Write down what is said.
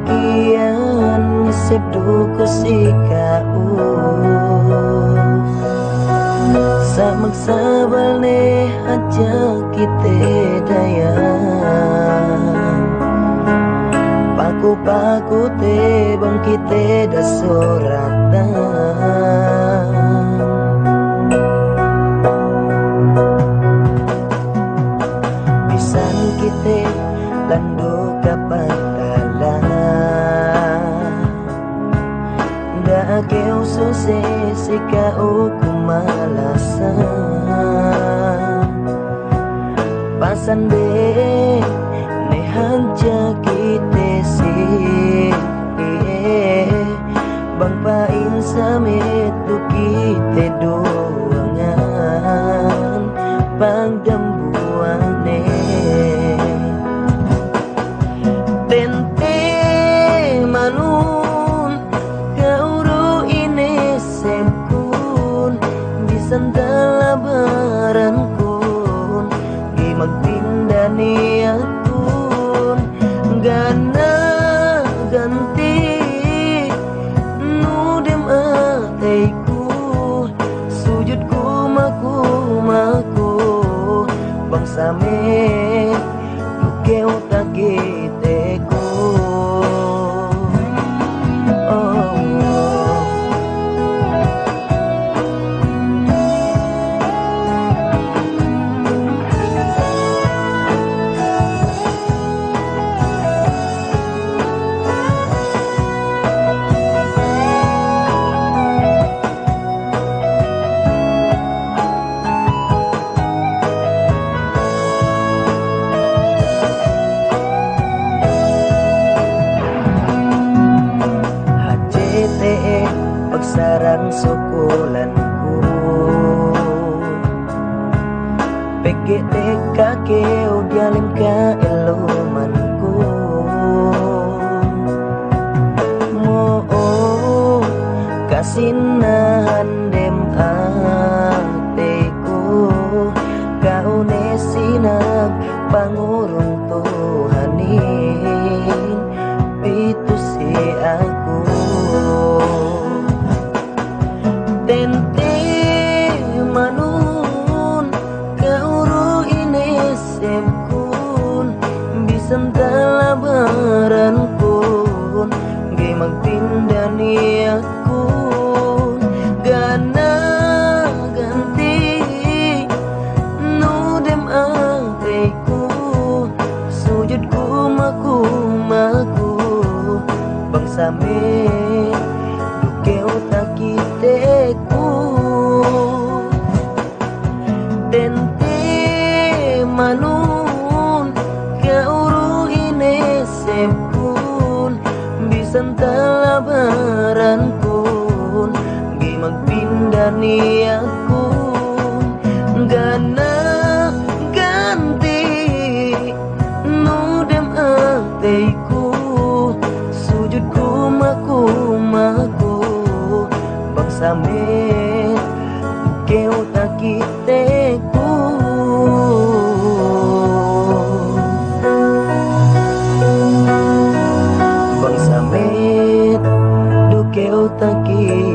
kian nisip duku sikau Samak sabalne aja kita daya Paku-paku te bang kita dah soratan Pisan kita landu kapantala Da keu sukses kau kumalasan Pasan be ne hanja kita si Bang pain samit tu kita doangan pangdambuane Tente manun kauro ini sempun bisan dalabaran kun gi magpinda niatun gana ganti nudem ataiku sujudku maku bang same lukeu takiteku Pagsarang sukulanku PGT kakeo dialim ka elumanku Mo kasinahan dem ateku kaune sinag pangurung Tuhanin pitu si aku Tente manun kauro ini semkun bisan dalabaran kun ge magpinda niatku gana ganti nudem ateku sujudku maku bang same dukeu takiteku Tente manun kauro ini sempun bisan talabaran kun gi magpinda niatku gana ganti nudem ateku sujudku maku bang same keu takiteku bang same dukeu takiteku